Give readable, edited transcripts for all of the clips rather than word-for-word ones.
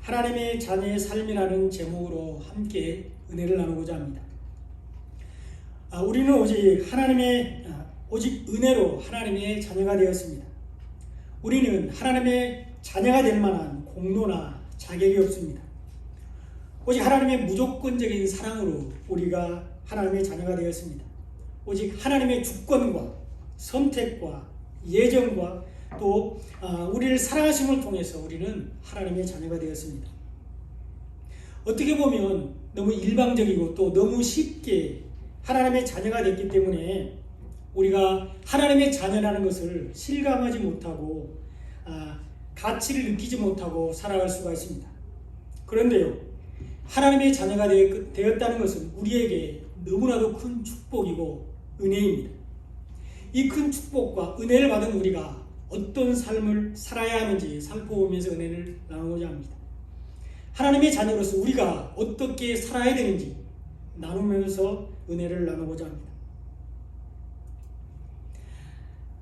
하나님의 자녀의 삶이라는 제목으로 함께 은혜를 나누고자 합니다. 우리는 오직 은혜로 하나님의 자녀가 되었습니다. 우리는 하나님의 자녀가 될 만한 공로나 자격이 없습니다. 오직 하나님의 무조건적인 사랑으로 우리가 하나님의 자녀가 되었습니다. 오직 하나님의 주권과 선택과 예정과 또 우리를 사랑하심을 통해서 우리는 하나님의 자녀가 되었습니다. 어떻게 보면 너무 일방적이고 또 너무 쉽게 하나님의 자녀가 됐기 때문에 우리가 하나님의 자녀라는 것을 실감하지 못하고 가치를 느끼지 못하고 살아갈 수가 있습니다. 그런데요, 하나님의 자녀가 되었다는 것은 우리에게 너무나도 큰 축복이고 은혜입니다. 이 큰 축복과 은혜를 받은 우리가 어떤 삶을 살아야 하는지 살펴보면서 은혜를 나누고자 합니다. 하나님의 자녀로서 우리가 어떻게 살아야 되는지 나누면서 은혜를 나누고자 합니다.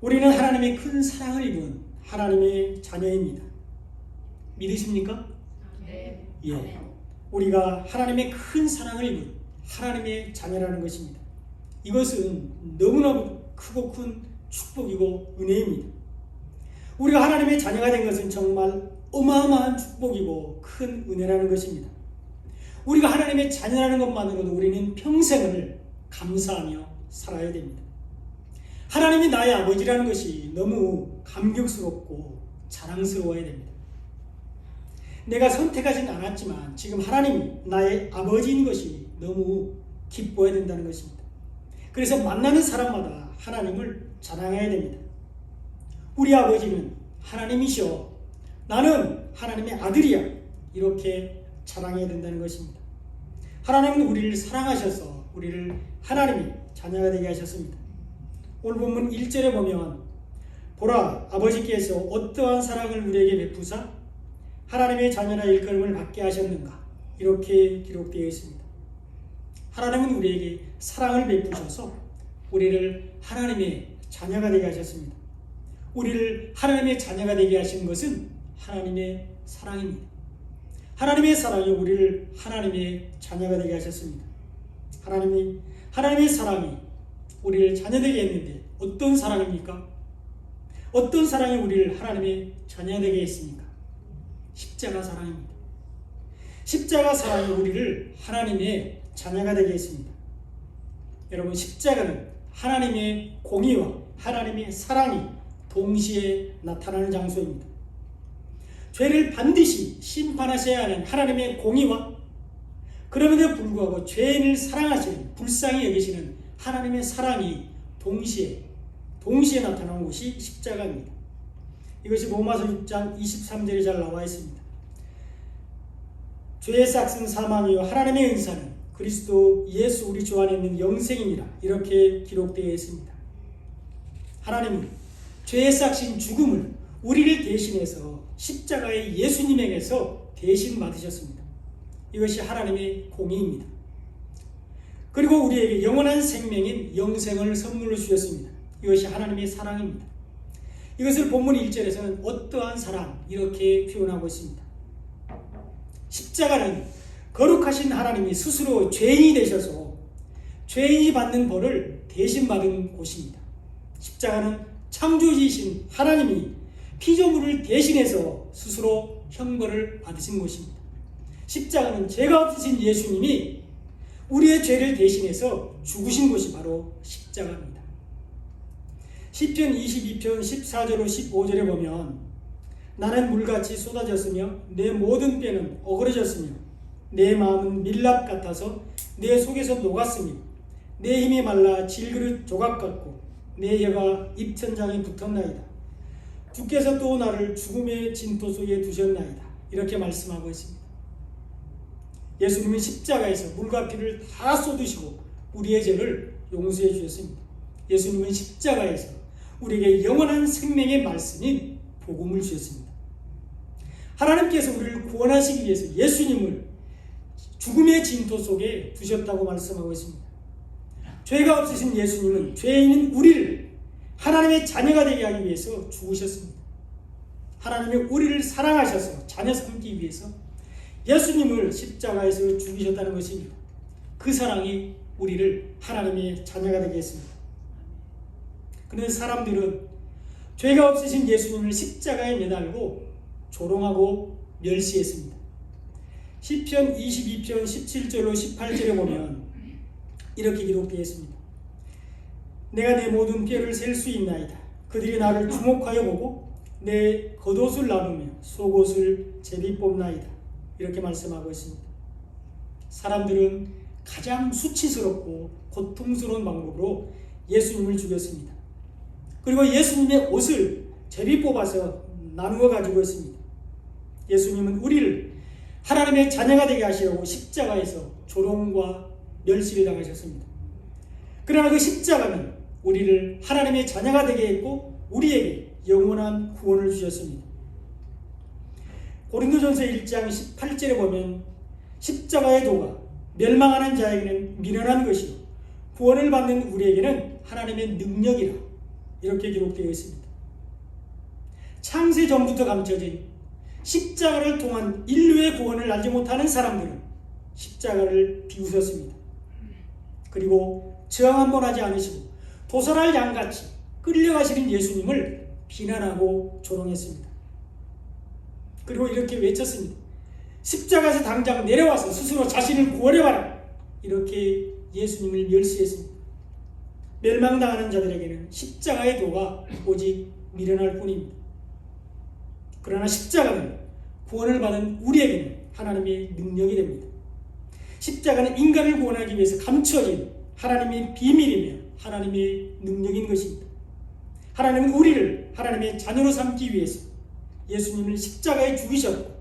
우리는 하나님의 큰 사랑을 입은 하나님의 자녀입니다. 믿으십니까? 네. 예. 우리가 하나님의 큰 사랑을 입은 하나님의 자녀라는 것입니다. 이것은 너무나 크고 큰 축복이고 은혜입니다. 우리가 하나님의 자녀가 된 것은 정말 어마어마한 축복이고 큰 은혜라는 것입니다. 우리가 하나님의 자녀라는 것만으로도 우리는 평생을 감사하며 살아야 됩니다. 하나님이 나의 아버지라는 것이 너무 감격스럽고 자랑스러워야 됩니다. 내가 선택하진 않았지만 지금 하나님이 나의 아버지인 것이 너무 기뻐야 된다는 것입니다. 그래서 만나는 사람마다 하나님을 자랑해야 됩니다. 우리 아버지는 하나님이시오. 나는 하나님의 아들이야. 이렇게 자랑해야 된다는 것입니다. 하나님은 우리를 사랑하셔서 우리를 하나님의 자녀가 되게 하셨습니다. 오늘 본문 1절에 보면 보라, 아버지께서 어떠한 사랑을 우리에게 베푸사 하나님의 자녀라 일컬음을 받게 하셨는가, 이렇게 기록되어 있습니다. 하나님은 우리에게 사랑을 베푸셔서 우리를 하나님의 자녀가 되게 하셨습니다. 우리를 하나님의 자녀가 되게 하신 것은 하나님의 사랑입니다. 하나님의 사랑이 우리를 하나님의 자녀가 되게 하셨습니다. 하나님의 사랑이 우리를 자녀되게 했는데 어떤 사랑입니까? 어떤 사랑이 우리를 하나님의 자녀되게 했습니까? 십자가 사랑입니다. 십자가 사랑이 우리를 하나님의 자녀가 되게 했습니다. 여러분, 십자가는 하나님의 공의와 하나님의 사랑이 동시에 나타나는 장소입니다. 죄를 반드시 심판하셔야 하는 하나님의 공의와 그럼에도 불구하고 죄인을 사랑하시는, 불쌍히 여기시는 하나님의 사랑이 동시에 나타나는 곳이 십자가입니다. 이것이 로마서 6장 23절에 잘 나와 있습니다. 죄의 삭은 사망이요 하나님의 은사는 그리스도 예수 우리 주 안에 있는 영생이니라, 이렇게 기록되어 있습니다. 하나님은 죄의 삭신 죽음을 우리를 대신해서 십자가의 예수님에게서 대신 받으셨습니다. 이것이 하나님의 공의입니다. 그리고 우리에게 영원한 생명인 영생을 선물로 주셨습니다. 이것이 하나님의 사랑입니다. 이것을 본문 1절에서는 어떠한 사랑, 이렇게 표현하고 있습니다. 십자가는 거룩하신 하나님이 스스로 죄인이 되셔서 죄인이 받는 벌을 대신 받은 곳입니다. 십자가는 창조주이신 하나님이 피조물을 대신해서 스스로 형벌을 받으신 곳입니다. 십자가는 죄가 없으신 예수님이 우리의 죄를 대신해서 죽으신 곳이 바로 십자가입니다. 시편 22편 14절로 15절에 보면 나는 물같이 쏟아졌으며 내 모든 뼈는 어그러졌으며 내 마음은 밀랍 같아서 내 속에서 녹았으며 내 힘이 말라 질그릇 조각 같고 내 혀가 입천장에 붙었나이다. 주께서 또 나를 죽음의 진토 속에 두셨나이다. 이렇게 말씀하고 있습니다. 예수님은 십자가에서 물과 피를 다 쏟으시고 우리의 죄를 용서해 주셨습니다. 예수님은 십자가에서 우리에게 영원한 생명의 말씀인 복음을 주셨습니다. 하나님께서 우리를 구원하시기 위해서 예수님을 죽음의 진토 속에 두셨다고 말씀하고 있습니다. 죄가 없으신 예수님은 죄인인 우리를 하나님의 자녀가 되게 하기 위해서 죽으셨습니다. 하나님이 우리를 사랑하셔서 자녀 삼기 위해서 예수님을 십자가에서 죽이셨다는 것입니다. 그 사랑이 우리를 하나님의 자녀가 되게 했습니다. 그런데 사람들은 죄가 없으신 예수님을 십자가에 매달고 조롱하고 멸시했습니다. 시편 22편 17절로 18절에 보면 이렇게 기록되어 있습니다. 내가 내 모든 뼈를 셀 수 있나이다. 그들이 나를 주목하여 보고 내 겉옷을 나누며 속옷을 제비 뽑나이다. 이렇게 말씀하고 있습니다. 사람들은 가장 수치스럽고 고통스러운 방법으로 예수님을 죽였습니다. 그리고 예수님의 옷을 제비 뽑아서 나누어 가지고 있습니다. 예수님은 우리를 하나님의 자녀가 되게 하시려고 십자가에서 조롱과 멸시를 당하셨습니다. 그러나 그 십자가는 우리를 하나님의 자녀가 되게 했고 우리에게 영원한 구원을 주셨습니다. 고린도전서 1장 18절에 보면 십자가의 도가 멸망하는 자에게는 미련한 것이요 구원을 받는 우리에게는 하나님의 능력이라 이렇게 기록되어 있습니다. 창세 전부터 감춰진 십자가를 통한 인류의 구원을 알지 못하는 사람들은 십자가를 비웃었습니다. 그리고 저항 한번 하지 않으시고 도살할 양같이 끌려가시는 예수님을 비난하고 조롱했습니다. 그리고 이렇게 외쳤습니다. 십자가에서 당장 내려와서 스스로 자신을 구원해봐라. 이렇게 예수님을 멸시했습니다. 멸망당하는 자들에게는 십자가의 도가 오직 미련할 뿐입니다. 그러나 십자가는 구원을 받은 우리에게는 하나님의 능력이 됩니다. 십자가는 인간을 구원하기 위해서 감춰진 하나님의 비밀이며 하나님의 능력인 것입니다. 하나님은 우리를 하나님의 자녀로 삼기 위해서 예수님을 십자가에 죽이셨고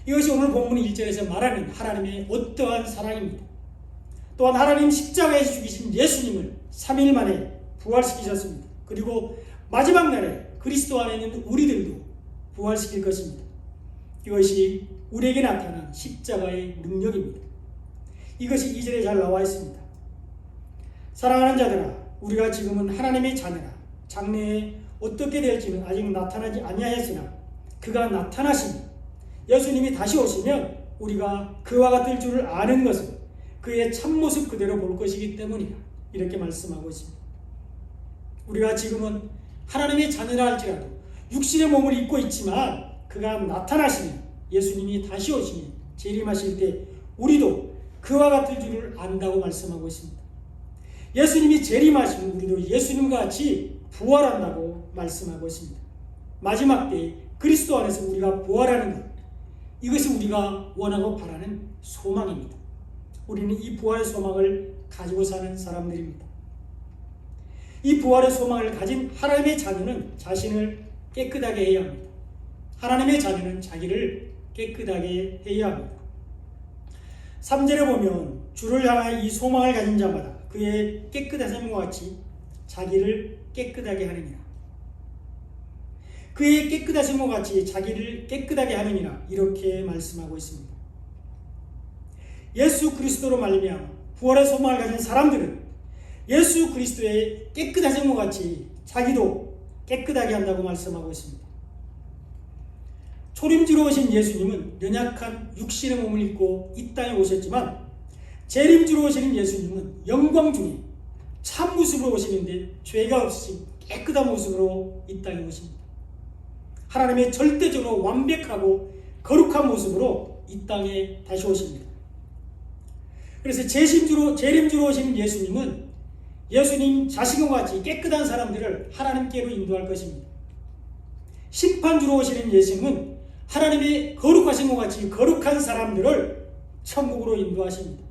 이것이 오늘 본문 1절에서 말하는 하나님의 어떠한 사랑입니다. 또한 하나님 십자가에서 죽이신 예수님을 3일 만에 부활시키셨습니다. 그리고 마지막 날에 그리스도 안에 있는 우리들도 부활시킬 것입니다. 이것이 우리에게 나타난 십자가의 능력입니다. 이것이 2절에 잘 나와 있습니다. 사랑하는 자들아 우리가 지금은 하나님의 자녀라. 장래에 어떻게 될지는 아직 나타나지 아니하였으나 그가 나타나시면 예수님이 다시 오시면 우리가 그와 같을 줄을 아는 것은 그의 참모습 그대로 볼 것이기 때문이라. 이렇게 말씀하고 있습니다. 우리가 지금은 하나님의 자녀라 할지라도 육신의 몸을 입고 있지만 그가 나타나시면 예수님이 다시 오시면 재림하실 때 우리도 그와 같을 줄을 안다고 말씀하고 있습니다. 예수님이 재림하시면 우리도 예수님과 같이 부활한다고 말씀하고 있습니다. 마지막 때에 그리스도 안에서 우리가 부활하는 것, 이것이 우리가 원하고 바라는 소망입니다. 우리는 이 부활의 소망을 가지고 사는 사람들입니다. 이 부활의 소망을 가진 하나님의 자녀는 자신을 깨끗하게 해야 합니다. 하나님의 자녀는 자기를 깨끗하게 해야 합니다. 3절에 보면 주를 향하여 이 소망을 가진 자마다 그의 깨끗하심과 같이 자기를 깨끗하게 하느니라. 그의 깨끗하심과 같이 자기를 깨끗하게 하느니라. 이렇게 말씀하고 있습니다. 예수 그리스도로 말미암아 부활의 소망을 가진 사람들은 예수 그리스도의 깨끗하심과 같이 자기도 깨끗하게 한다고 말씀하고 있습니다. 초림주로 오신 예수님은 연약한 육신의 몸을 입고 이 땅에 오셨지만 재림주로 오시는 예수님은 영광 중에 참 모습으로 오시는데 죄가 없이 깨끗한 모습으로 이 땅에 오십니다. 하나님의 절대적으로 완벽하고 거룩한 모습으로 이 땅에 다시 오십니다. 그래서 재림주로 오시는 예수님은 예수님 자신과 같이 깨끗한 사람들을 하나님께로 인도할 것입니다. 심판주로 오시는 예수님은 하나님의 거룩하신 것 같이 거룩한 사람들을 천국으로 인도하십니다.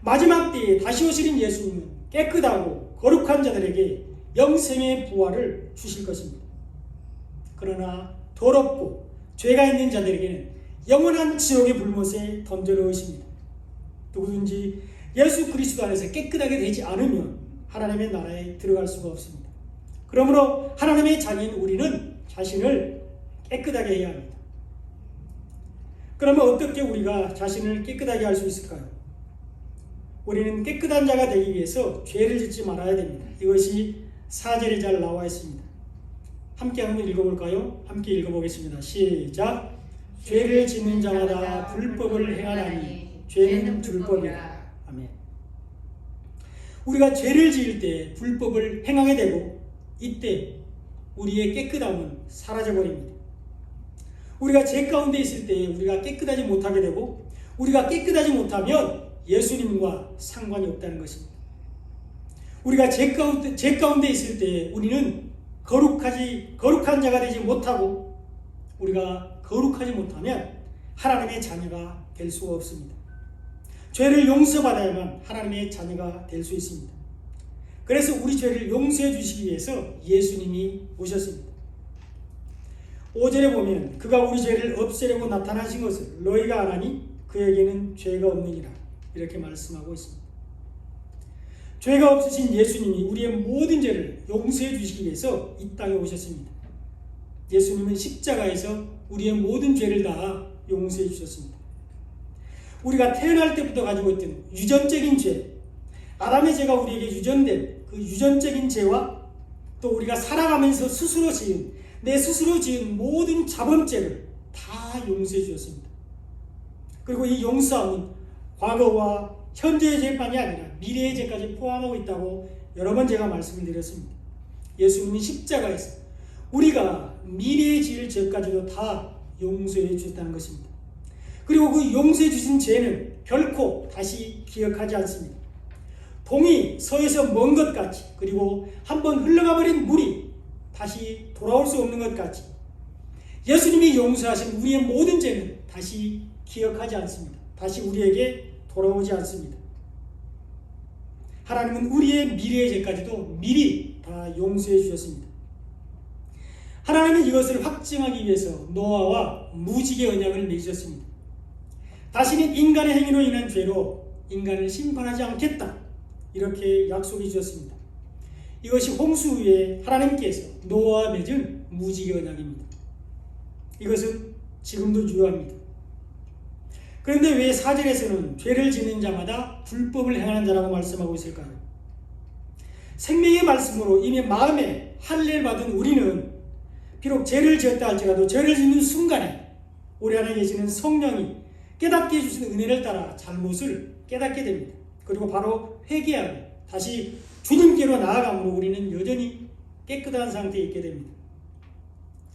마지막 때에 다시 오시는 예수님은 깨끗하고 거룩한 자들에게 영생의 부활을 주실 것입니다. 그러나 더럽고 죄가 있는 자들에게는 영원한 지옥의 불못에 던져 넣으십니다. 누구든지 예수 그리스도 안에서 깨끗하게 되지 않으면 하나님의 나라에 들어갈 수가 없습니다. 그러므로 하나님의 자녀인 우리는 자신을 깨끗하게 해야 합니다. 그러면 어떻게 우리가 자신을 깨끗하게 할 수 있을까요? 우리는 깨끗한 자가 되기 위해서 죄를 짓지 말아야 됩니다. 이것이 4절에 잘 나와 있습니다. 함께 한번 읽어볼까요? 함께 읽어보겠습니다. 시작. 죄를 짓는 자마다 불법을 행하나니 죄는 불법이라. 아멘. 우리가 죄를 지을 때 불법을 행하게 되고 이때 우리의 깨끗함은 사라져버립니다. 우리가 죄 가운데 있을 때 우리가 깨끗하지 못하게 되고 우리가 깨끗하지 못하면 예수님과 상관이 없다는 것입니다. 우리가 죄 가운데 있을 때 우리는 거룩한 자가 되지 못하고 우리가 거룩하지 못하면 하나님의 자녀가 될 수가 없습니다. 죄를 용서받아야만 하나님의 자녀가 될 수 있습니다. 그래서 우리 죄를 용서해 주시기 위해서 예수님이 오셨습니다. 5절에 보면 그가 우리 죄를 없애려고 나타나신 것을 너희가 아나니 그에게는 죄가 없느니라 이렇게 말씀하고 있습니다. 죄가 없으신 예수님이 우리의 모든 죄를 용서해 주시기 위해서 이 땅에 오셨습니다. 예수님은 십자가에서 우리의 모든 죄를 다 용서해 주셨습니다. 우리가 태어날 때부터 가지고 있던 유전적인 죄, 아담의 죄가 우리에게 유전된 그 유전적인 죄와 또 우리가 살아가면서 내 스스로 지은 모든 자범죄를 다 용서해 주셨습니다. 그리고 이 용서함은 과거와 현재의 죄만이 아니라 미래의 죄까지 포함하고 있다고 여러 번 제가 말씀을 드렸습니다. 예수님이 십자가에서 우리가 미래에 지을 죄까지도 다 용서해 주셨다는 것입니다. 그리고 그 용서해 주신 죄는 결코 다시 기억하지 않습니다. 동이 서에서 먼 것 같이 그리고 한번 흘러가 버린 물이 다시 돌아올 수 없는 것 같이 예수님이 용서하신 우리의 모든 죄는 다시 기억하지 않습니다. 다시 우리에게 돌아오지 않습니다. 하나님은 우리의 미래의 죄까지도 미리 다 용서해 주셨습니다. 하나님은 이것을 확증하기 위해서 노아와 무지개 언약을 맺으셨습니다. 다시는 인간의 행위로 인한 죄로 인간을 심판하지 않겠다 이렇게 약속해 주셨습니다. 이것이 홍수 후에 하나님께서 노아와 맺은 무지개 언약입니다. 이것은 지금도 유효합니다. 그런데 왜 4절에서는 죄를 짓는 자마다 불법을 행하는 자라고 말씀하고 있을까요? 생명의 말씀으로 이미 마음에 할례를 받은 우리는 비록 죄를 지었다 할지라도 죄를 짓는 순간에 우리 안에 계시는 성령이 깨닫게 해주시는 은혜를 따라 잘못을 깨닫게 됩니다. 그리고 바로 회개하고 다시 주님께로 나아감으로 우리는 여전히 깨끗한 상태에 있게 됩니다.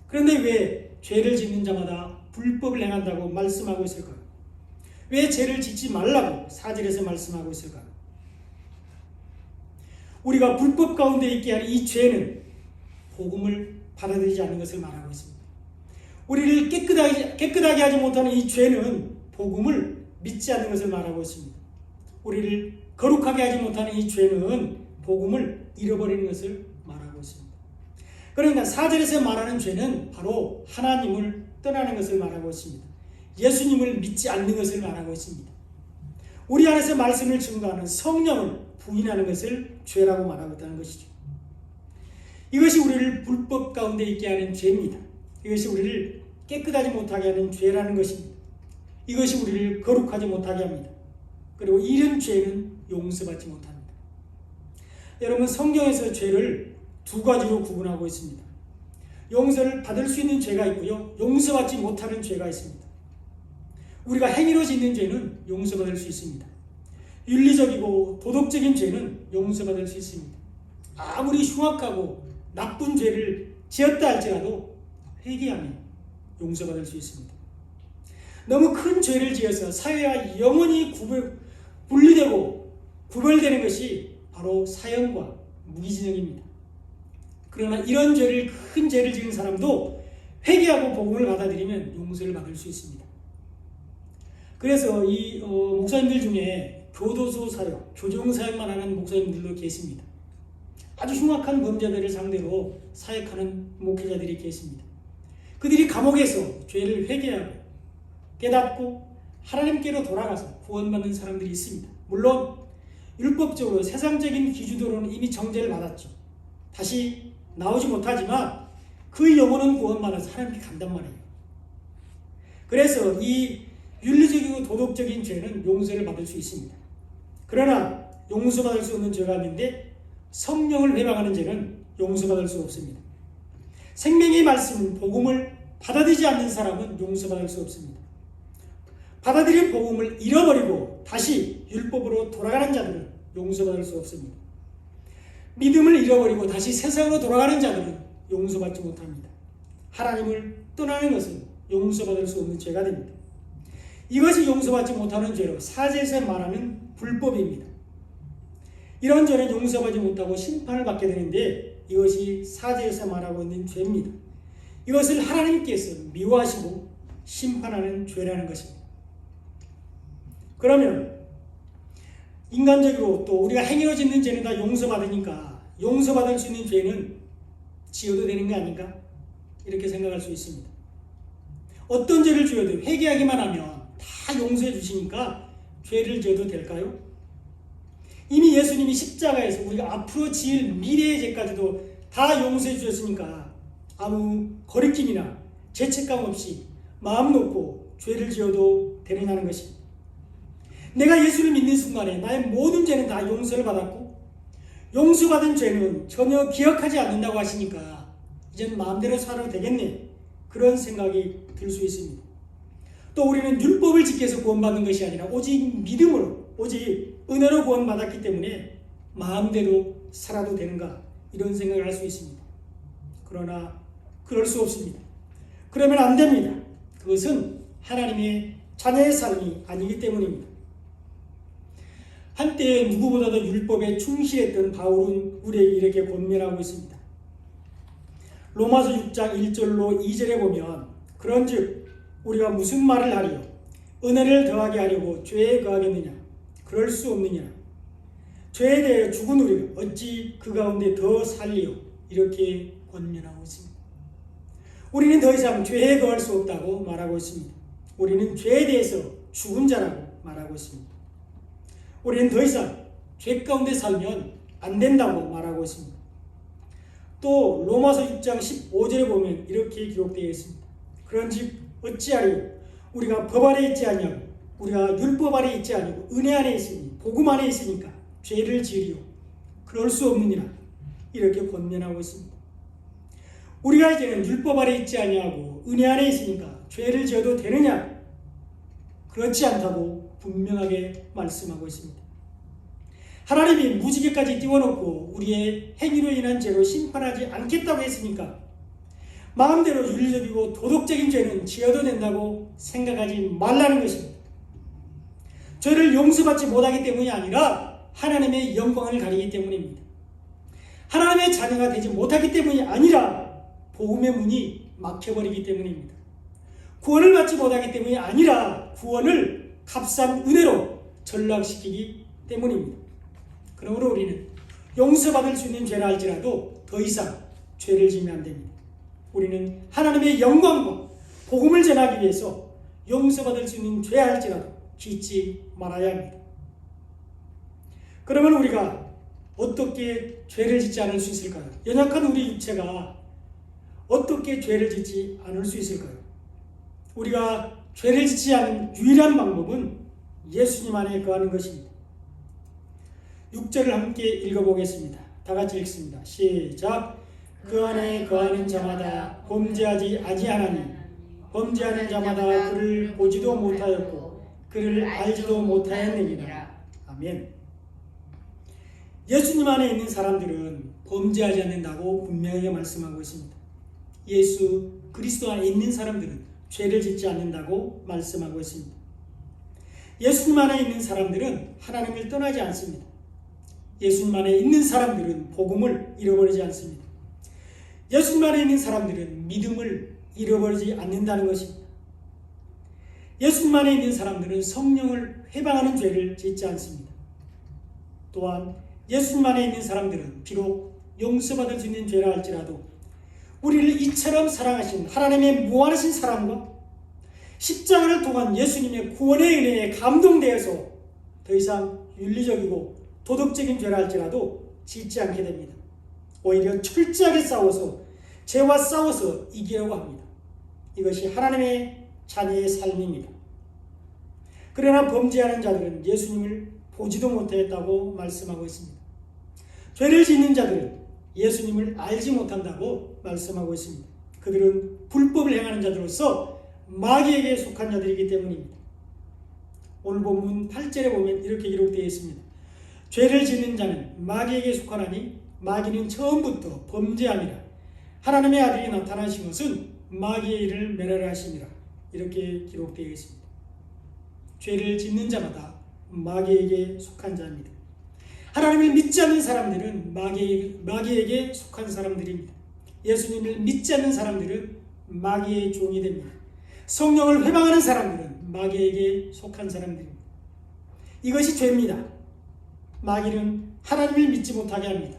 그런데 왜 죄를 짓는 자마다 불법을 행한다고 말씀하고 있을까요? 왜 죄를 짓지 말라고 4절에서 말씀하고 있을까요? 우리가 불법 가운데 있게 하는 이 죄는 복음을 받아들이지 않는 것을 말하고 있습니다. 우리를 깨끗하게 하지 못하는 이 죄는 복음을 믿지 않는 것을 말하고 있습니다. 우리를 거룩하게 하지 못하는 이 죄는 복음을 잃어버리는 것을 말하고 있습니다. 그러니까 4절에서 말하는 죄는 바로 하나님을 떠나는 것을 말하고 있습니다. 예수님을 믿지 않는 것을 말하고 있습니다. 우리 안에서 말씀을 증거하는 성령을 부인하는 것을 죄라고 말하고 있다는 것이죠. 이것이 우리를 불법 가운데 있게 하는 죄입니다. 이것이 우리를 깨끗하지 못하게 하는 죄라는 것입니다. 이것이 우리를 거룩하지 못하게 합니다. 그리고 이런 죄는 용서받지 못합니다. 여러분, 성경에서 죄를 두 가지로 구분하고 있습니다. 용서를 받을 수 있는 죄가 있고요, 용서받지 못하는 죄가 있습니다. 우리가 행위로 짓는 죄는 용서받을 수 있습니다. 윤리적이고 도덕적인 죄는 용서받을 수 있습니다. 아무리 흉악하고 나쁜 죄를 지었다 할지라도 회개하면 용서받을 수 있습니다. 너무 큰 죄를 지어서 사회와 영원히 분리되고 구별되는 것이 바로 사형과 무기징역입니다. 그러나 이런 큰 죄를 지은 사람도 회개하고 복음을 받아들이면 용서를 받을 수 있습니다. 그래서 이 목사님들 중에 교도소 사역, 교정 사역만 하는 목사님들도 계십니다. 아주 흉악한 범죄들을 상대로 사역하는 목회자들이 계십니다. 그들이 감옥에서 죄를 회개하고 깨닫고 하나님께로 돌아가서 구원받는 사람들이 있습니다. 물론 율법적으로 세상적인 기준으로는 이미 정죄를 받았죠. 다시 나오지 못하지만 그 영혼은 구원받아서 하나님께 간단 말이에요. 그래서 이 윤리적이고 도덕적인 죄는 용서를 받을 수 있습니다. 그러나 용서받을 수 없는 죄가 있는데 성령을 회방하는 죄는 용서받을 수 없습니다. 생명의 말씀은 복음을 받아들이지 않는 사람은 용서받을 수 없습니다. 받아들인 복음을 잃어버리고 다시 율법으로 돌아가는 자들은 용서받을 수 없습니다. 믿음을 잃어버리고 다시 세상으로 돌아가는 자들은 용서받지 못합니다. 하나님을 떠나는 것은 용서받을 수 없는 죄가 됩니다. 이것이 용서받지 못하는 죄로 사제에서 말하는 불법입니다. 이런 죄는 용서받지 못하고 심판을 받게 되는데 이것이 사제에서 말하고 있는 죄입니다. 이것을 하나님께서 미워하시고 심판하는 죄라는 것입니다. 그러면 인간적으로 또 우리가 행위로 짓는 죄는 다 용서받으니까 용서받을 수 있는 죄는 지어도 되는 게 아닌가? 이렇게 생각할 수 있습니다. 어떤 죄를 지어도 회개하기만 하면 다 용서해 주시니까 죄를 지어도 될까요? 이미 예수님이 십자가에서 우리가 앞으로 지을 미래의 죄까지도 다 용서해 주셨으니까 아무 거리낌이나 죄책감 없이 마음 놓고 죄를 지어도 되느냐는 것입니다. 내가 예수를 믿는 순간에 나의 모든 죄는 다 용서를 받았고 용서받은 죄는 전혀 기억하지 않는다고 하시니까 이젠 마음대로 살아도 되겠네, 그런 생각이 들 수 있습니다. 또 우리는 율법을 지켜서 구원받는 것이 아니라 오직 믿음으로, 오직 은혜로 구원받았기 때문에 마음대로 살아도 되는가, 이런 생각을 할 수 있습니다. 그러나 그럴 수 없습니다. 그러면 안 됩니다. 그것은 하나님의 자녀의 삶이 아니기 때문입니다. 한때 누구보다도 율법에 충실했던 바울은 우리에게 이렇게 권면하고 있습니다. 로마서 6장 1절로 2절에 보면 그런즉 우리가 무슨 말을 하리요? 은혜를 더하게 하려고 죄에 거하겠느냐? 그럴 수 없느냐? 죄에 대해 죽은 우리가 어찌 그 가운데 더 살리요? 이렇게 권면하고 있습니다. 우리는 더 이상 죄에 거할 수 없다고 말하고 있습니다. 우리는 죄에 대해서 죽은 자라고 말하고 있습니다. 우리는 더 이상 죄 가운데 살면 안 된다고 말하고 있습니다. 또 로마서 6장 15절에 보면 이렇게 기록되어 있습니다. 그런즉 어찌하리요? 우리가 법 아래 있지 아니하고 우리가 율법 아래 있지 아니고 은혜 안에 있으니 복음 안에 있으니까 죄를 지으리요? 그럴 수 없느니라, 이렇게 권면하고 있습니다. 우리가 이제는 율법 아래 있지 아니하고 은혜 안에 있으니까 죄를 지어도 되느냐? 그렇지 않다고 분명하게 말씀하고 있습니다. 하나님이 무지개까지 띄워놓고 우리의 행위로 인한 죄로 심판하지 않겠다고 했으니까 마음대로 윤리적이고 도덕적인 죄는 지어도 된다고 생각하지 말라는 것입니다. 죄를 용서받지 못하기 때문이 아니라 하나님의 영광을 가리기 때문입니다. 하나님의 자녀가 되지 못하기 때문이 아니라 복음의 문이 막혀버리기 때문입니다. 구원을 받지 못하기 때문이 아니라 구원을 값싼 은혜로 전락시키기 때문입니다. 그러므로 우리는 용서받을 수 있는 죄라 할지라도 더 이상 죄를 지으면 안 됩니다. 우리는 하나님의 영광과 복음을 전하기 위해서 용서받을 수 있는 죄 할지라도 짓지 말아야 합니다. 그러면 우리가 어떻게 죄를 짓지 않을 수 있을까요? 연약한 우리 육체가 어떻게 죄를 짓지 않을 수 있을까요? 우리가 죄를 짓지 않은 유일한 방법은 예수님 안에 거하는 것입니다. 6절을 함께 읽어보겠습니다. 다 같이 읽습니다. 시작. 그 안에 거하는 자마다 범죄하지 아니하나니 범죄하는 자마다 그를 보지도 못하였고 그를 알지도 못하였느니라. 아멘. 예수님 안에 있는 사람들은 범죄하지 않는다고 분명하게 말씀하고 있습니다. 예수 그리스도 안에 있는 사람들은 죄를 짓지 않는다고 말씀하고 있습니다. 예수님 안에 있는 사람들은 하나님을 떠나지 않습니다. 예수님 안에 있는 사람들은 복음을 잃어버리지 않습니다. 예수님 안에 있는 사람들은 믿음을 잃어버리지 않는다는 것입니다. 예수님 안에 있는 사람들은 성령을 회방하는 죄를 짓지 않습니다. 또한 예수님 안에 있는 사람들은 비록 용서받을 수 있는 죄라 할지라도 우리를 이처럼 사랑하신 하나님의 무한하신 사랑과 십자가를 통한 예수님의 구원의 은혜에 감동되어서 더 이상 윤리적이고 도덕적인 죄라 할지라도 짓지 않게 됩니다. 오히려 철저하게 싸워서 죄와 싸워서 이기려고 합니다. 이것이 하나님의 자녀의 삶입니다. 그러나 범죄하는 자들은 예수님을 보지도 못했다고 말씀하고 있습니다. 죄를 짓는 자들은 예수님을 알지 못한다고 말씀하고 있습니다. 그들은 불법을 행하는 자들로서 마귀에게 속한 자들이기 때문입니다. 오늘 본문 8절에 보면 이렇게 기록되어 있습니다. 죄를 짓는 자는 마귀에게 속하나니 마귀는 처음부터 범죄함이라. 하나님의 아들이 나타나신 것은 마귀의 일을 멸하라 하심이라. 이렇게 기록되어 있습니다. 죄를 짓는 자마다 마귀에게 속한 자입니다. 하나님을 믿지 않는 사람들은 마귀에게 속한 사람들입니다. 예수님을 믿지 않는 사람들은 마귀의 종이 됩니다. 성령을 회방하는 사람들은 마귀에게 속한 사람들입니다. 이것이 죄입니다. 마귀는 하나님을 믿지 못하게 합니다.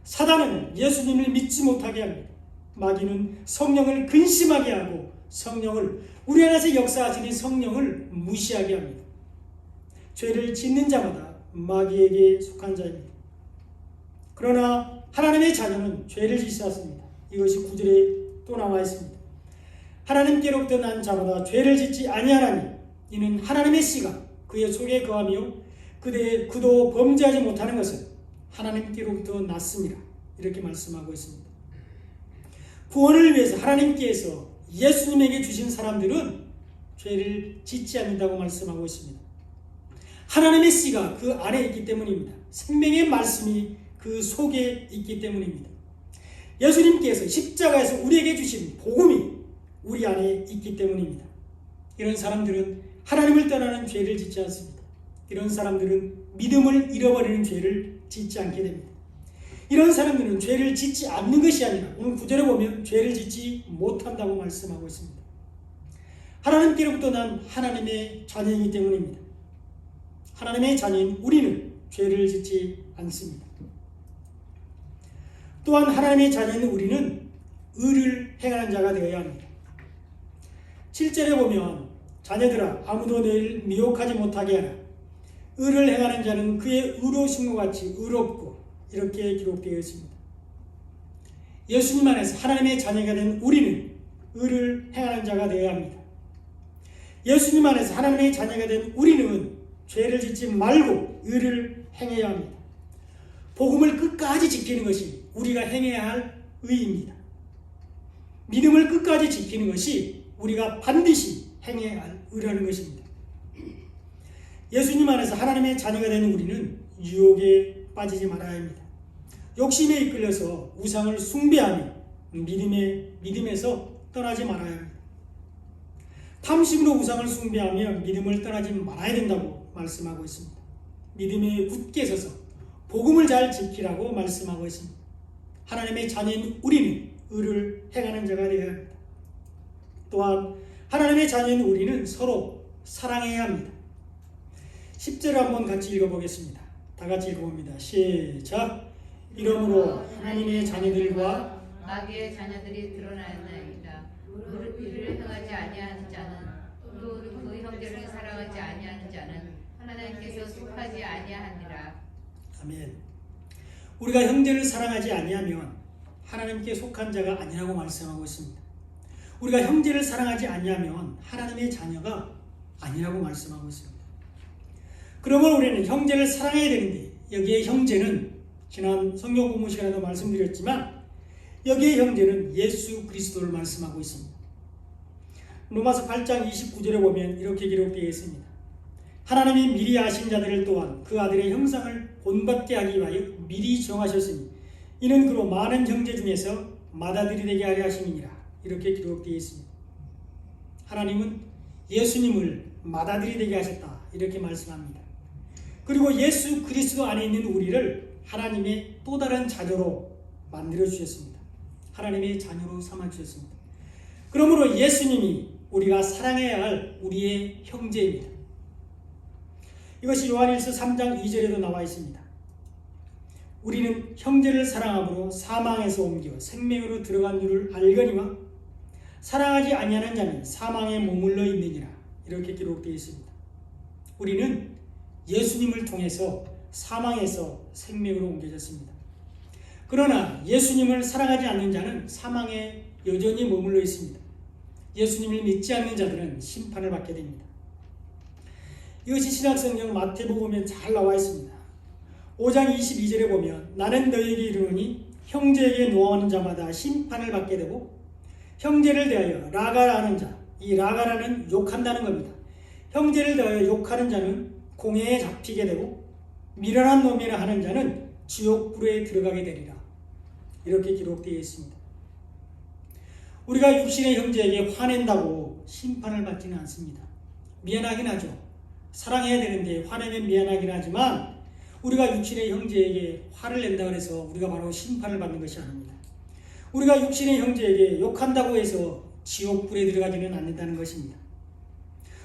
사단은 예수님을 믿지 못하게 합니다. 마귀는 성령을 근심하게 하고 우리 안에서 역사하시는 성령을 무시하게 합니다. 죄를 짓는 자마다 마귀에게 속한 자입니다. 그러나 하나님의 자녀는 죄를 짓지 않습니다. 이것이 9절에 또 나와 있습니다. 하나님께로부터 난 자마다 죄를 짓지 아니하나니 이는 하나님의 씨가 그의 속에 거하며 그도 범죄하지 못하는 것은 하나님께로부터 났습니다. 이렇게 말씀하고 있습니다. 구원을 위해서 하나님께서 예수님에게 주신 사람들은 죄를 짓지 않는다고 말씀하고 있습니다. 하나님의 씨가 그 안에 있기 때문입니다. 생명의 말씀이 그 속에 있기 때문입니다. 예수님께서 십자가에서 우리에게 주신 복음이 우리 안에 있기 때문입니다. 이런 사람들은 하나님을 떠나는 죄를 짓지 않습니다. 이런 사람들은 믿음을 잃어버리는 죄를 짓지 않게 됩니다. 이런 사람들은 죄를 짓지 않는 것이 아니라 오늘 9절에 보면 죄를 짓지 못한다고 말씀하고 있습니다. 하나님께로부터 난 하나님의 자녀이기 때문입니다. 하나님의 자녀인 우리는 죄를 짓지 않습니다. 또한 하나님의 자녀인 우리는 의를 행하는 자가 되어야 합니다. 7절에 보면 자녀들아 아무도 너희를 미혹하지 못하게 하라. 의를 행하는 자는 그의 의로우심과 같이 의롭고 이렇게 기록되어 있습니다. 예수님 안에서 하나님의 자녀가 된 우리는 의를 행하는 자가 되어야 합니다. 예수님 안에서 하나님의 자녀가 된 우리는 죄를 짓지 말고 의를 행해야 합니다. 복음을 끝까지 지키는 것이 우리가 행해야 할 의입니다. 믿음을 끝까지 지키는 것이 우리가 반드시 행해야 할 의라는 것입니다. 예수님 안에서 하나님의 자녀가 된 우리는 유혹에 빠지지 말아야 합니다. 욕심에 이끌려서 우상을 숭배하며 믿음에서 떠나지 말아야 합니다. 탐심으로 우상을 숭배하며 믿음을 떠나지 말아야 된다고 말씀하고 있습니다. 믿음에 굳게 서서 복음을 잘 지키라고 말씀하고 있습니다. 하나님의 자녀인 우리는 의를 행하는 자가 되어야 합니다. 또한 하나님의 자녀인 우리는 서로 사랑해야 합니다. 10절을 한번 같이 읽어보겠습니다. 다 같이 읽어봅니다. 시작. 이러므로 하나님의 자녀들과 마귀의 자녀들이 드러나나이다. 의를 행하지 아니하는 자는 또 그 형제를 사랑하지 아니하는 자는 하나님께서 속하지 아니하니라. 아멘. 우리가 형제를 사랑하지 아니하면 하나님께 속한 자가 아니라고 말씀하고 있습니다. 우리가 형제를 사랑하지 아니하면 하나님의 자녀가 아니라고 말씀하고 있습니다. 그러면 우리는 형제를 사랑해야 되는데 여기에 형제는 지난 성경 공부 시간에도 말씀드렸지만 여기에 형제는 예수 그리스도를 말씀하고 있습니다. 로마서 8장 29절에 보면 이렇게 기록되어 있습니다. 하나님이 미리 아신 자들을 또한 그 아들의 형상을 본받게 하기 위하여 미리 정하셨으니 이는 그로 많은 형제 중에서 맏아들이 되게 하려 하심이니라. 이렇게 기록되어 있습니다. 하나님은 예수님을 맏아들이 되게 하셨다. 이렇게 말씀합니다. 그리고 예수 그리스도 안에 있는 우리를 하나님의 또 다른 자녀로 만들어 주셨습니다. 하나님의 자녀로 삼아 주셨습니다. 그러므로 예수님이 우리가 사랑해야 할 우리의 형제입니다. 이것이 요한일서 3장 2절에도 나와 있습니다. 우리는 형제를 사랑함으로 사망에서 옮겨 생명으로 들어간 줄을 알거니와 사랑하지 아니하는 자는 사망에 머물러 있느니라. 이렇게 기록되어 있습니다. 우리는 예수님을 통해서 사망에서 생명으로 옮겨졌습니다. 그러나 예수님을 사랑하지 않는 자는 사망에 여전히 머물러 있습니다. 예수님을 믿지 않는 자들은 심판을 받게 됩니다. 이것이 신약성경 마태복음에 잘 나와 있습니다. 5장 22절에 보면 나는 너희에게 이르노니 형제에게 노하는 자마다 심판을 받게 되고 형제를 대하여 라가라는 자, 이 라가라는 욕한다는 겁니다. 형제를 대하여 욕하는 자는 공회에 잡히게 되고 미련한 놈이라 하는 자는 지옥불에 들어가게 되리라. 이렇게 기록되어 있습니다. 우리가 육신의 형제에게 화낸다고 심판을 받지는 않습니다. 미안하긴 하죠. 사랑해야 되는데 화내면 미안하긴 하지만 우리가 육신의 형제에게 화를 낸다 그래서 우리가 바로 심판을 받는 것이 아닙니다. 우리가 육신의 형제에게 욕한다고 해서 지옥불에 들어가지는 않는다는 것입니다.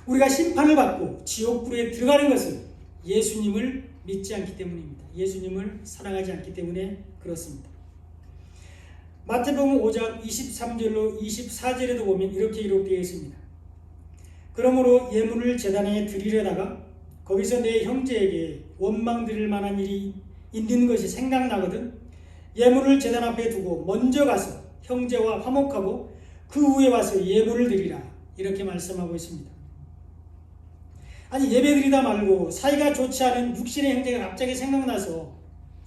우리가 심판을 받고 지옥불에 들어가는 것은 예수님을 믿지 않기 때문입니다. 예수님을 사랑하지 않기 때문에 그렇습니다. 마태복음 5장 23절로 24절에도 보면 이렇게 기록되어 있습니다. 그러므로 예물을 제단에 드리려다가 거기서 내 형제에게 원망 드릴 만한 일이 있는 것이 생각나거든 예물을 제단 앞에 두고 먼저 가서 형제와 화목하고 그 후에 와서 예물을 드리라. 이렇게 말씀하고 있습니다. 아니 예배드리다 말고 사이가 좋지 않은 육신의 형제가 갑자기 생각나서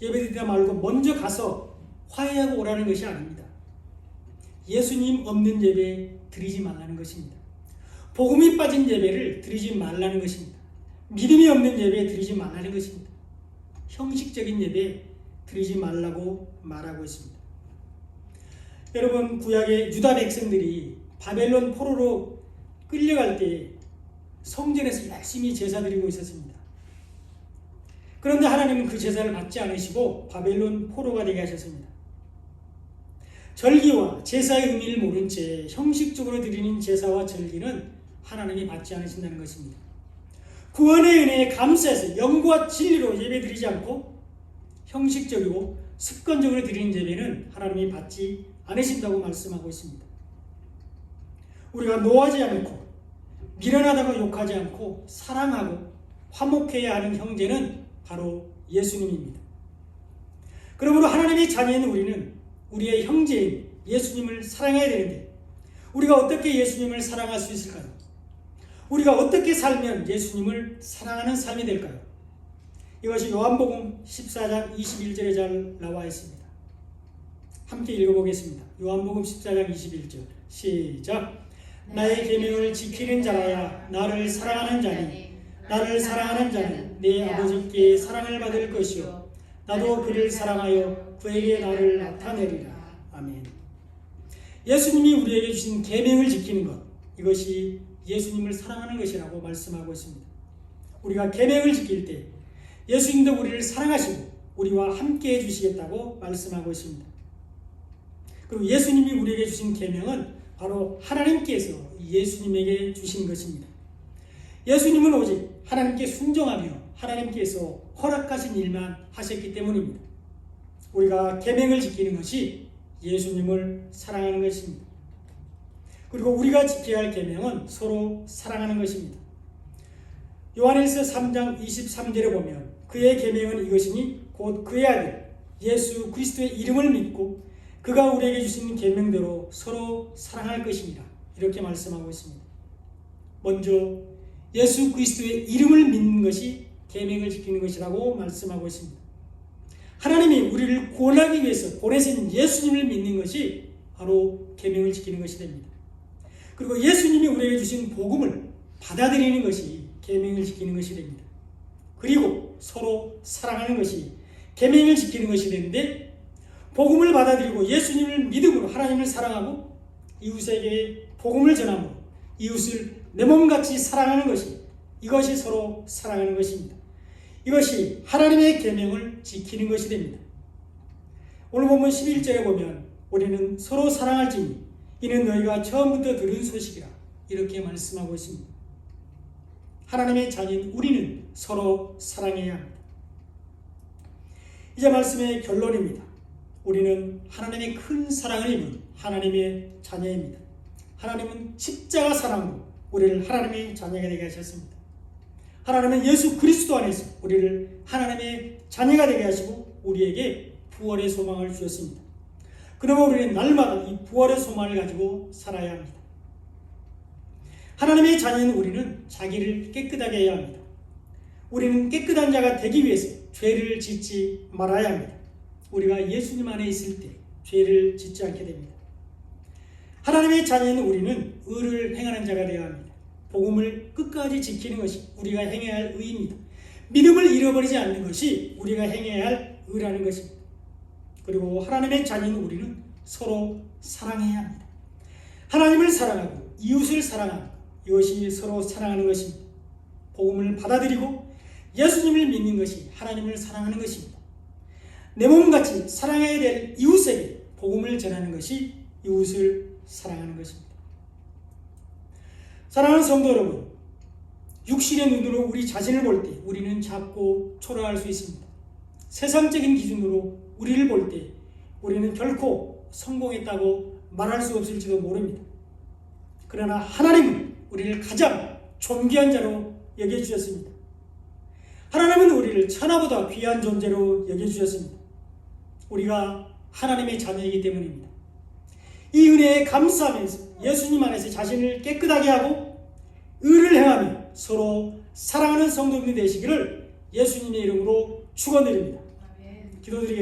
예배드리다 말고 먼저 가서 화해하고 오라는 것이 아닙니다. 예수님 없는 예배 드리지 말라는 것입니다. 복음이 빠진 예배를 드리지 말라는 것입니다. 믿음이 없는 예배 드리지 말라는 것입니다. 형식적인 예배 드리지 말라고 말하고 있습니다. 여러분, 구약의 유다 백성들이 바벨론 포로로 끌려갈 때 성전에서 열심히 제사 드리고 있었습니다. 그런데 하나님은 그 제사를 받지 않으시고 바벨론 포로가 되게 하셨습니다. 절기와 제사의 의미를 모른 채 형식적으로 드리는 제사와 절기는 하나님이 받지 않으신다는 것입니다. 구원의 은혜에 감사해서 영과 진리로 예배 드리지 않고 형식적이고 습관적으로 드리는 예배는 하나님이 받지 않으신다고 말씀하고 있습니다. 우리가 노하지 않고 미련하다고 욕하지 않고 사랑하고 화목해야 하는 형제는 바로 예수님입니다. 그러므로 하나님의 자녀인 우리는 우리의 형제인 예수님을 사랑해야 되는데 우리가 어떻게 예수님을 사랑할 수 있을까요? 우리가 어떻게 살면 예수님을 사랑하는 삶이 될까요? 이것이 요한복음 14장 21절에 잘 나와 있습니다. 함께 읽어보겠습니다. 요한복음 14장 21절 시작. 나의 계명을 지키는 자라야 나를 사랑하는 자니 나를 사랑하는 자는 내 아버지께 사랑을 받을 것이요 나도 그를 사랑하여 그에게 나를 나타내리라. 아멘. 예수님이 우리에게 주신 계명을 지키는 것, 이것이 예수님을 사랑하는 것이라고 말씀하고 있습니다. 우리가 계명을 지킬 때 예수님도 우리를 사랑하시고 우리와 함께 해주시겠다고 말씀하고 있습니다. 그리고 예수님이 우리에게 주신 계명은 바로 하나님께서 예수님에게 주신 것입니다. 예수님은 오직 하나님께 순종하며 하나님께서 허락하신 일만 하셨기 때문입니다. 우리가 계명을 지키는 것이 예수님을 사랑하는 것입니다. 그리고 우리가 지켜야 할 계명은 서로 사랑하는 것입니다. 요한일서 3장 23절에 보면 그의 계명은 이것이니 곧 그의 아들 예수 그리스도의 이름을 믿고 그가 우리에게 주신 계명대로 서로 사랑할 것이니라. 이렇게 말씀하고 있습니다. 먼저 예수 그리스도의 이름을 믿는 것이 계명을 지키는 것이라고 말씀하고 있습니다. 하나님이 우리를 구원하기 위해서 보내신 예수님을 믿는 것이 바로 계명을 지키는 것이 됩니다. 그리고 예수님이 우리에게 주신 복음을 받아들이는 것이 계명을 지키는 것이 됩니다. 그리고 서로 사랑하는 것이 계명을 지키는 것이 되는데 복음을 받아들이고 예수님을 믿음으로 하나님을 사랑하고 이웃에게 복음을 전함으로 이웃을 내 몸같이 사랑하는 것이 이것이 서로 사랑하는 것입니다. 이것이 하나님의 계명을 지키는 것이 됩니다. 오늘 본문 11절에 보면 우리는 서로 사랑할지니 이는 너희가 처음부터 들은 소식이라 이렇게 말씀하고 있습니다. 하나님의 자녀인 우리는 서로 사랑해야 합니다. 이제 말씀의 결론입니다. 우리는 하나님의 큰 사랑을 입은 하나님의 자녀입니다. 하나님은 십자가 사랑으로 우리를 하나님의 자녀가 되게 하셨습니다. 하나님은 예수 그리스도 안에서 우리를 하나님의 자녀가 되게 하시고 우리에게 부활의 소망을 주셨습니다. 그러면 우리는 날마다 이 부활의 소망을 가지고 살아야 합니다. 하나님의 자녀인 우리는 자기를 깨끗하게 해야 합니다. 우리는 깨끗한 자가 되기 위해서 죄를 짓지 말아야 합니다. 우리가 예수님 안에 있을 때 죄를 짓지 않게 됩니다. 하나님의 자녀인 우리는 의를 행하는 자가 되어야 합니다. 복음을 끝까지 지키는 것이 우리가 행해야 할 의입니다. 믿음을 잃어버리지 않는 것이 우리가 행해야 할 의라는 것입니다. 그리고 하나님의 자녀인 우리는 서로 사랑해야 합니다. 하나님을 사랑하고 이웃을 사랑하는 것, 이것이 서로 사랑하는 것입니다. 복음을 받아들이고 예수님을 믿는 것이 하나님을 사랑하는 것입니다. 내 몸같이 사랑해야 될 이웃에게 복음을 전하는 것이 이웃을 사랑하는 것입니다. 사랑하는 성도 여러분, 육신의 눈으로 우리 자신을 볼 때 우리는 작고 초라할 수 있습니다. 세상적인 기준으로 우리를 볼 때 우리는 결코 성공했다고 말할 수 없을지도 모릅니다. 그러나 하나님은 우리를 가장 존귀한 자로 여겨주셨습니다. 하나님은 우리를 천하보다 귀한 존재로 여겨주셨습니다. 우리가 하나님의 자녀이기 때문입니다. 이 은혜에 감사하면서 예수님 안에서 자신을 깨끗하게 하고 의를 행하며 서로 사랑하는 성도님이 되시기를 예수님의 이름으로 축원드립니다. 기도드리겠습니다.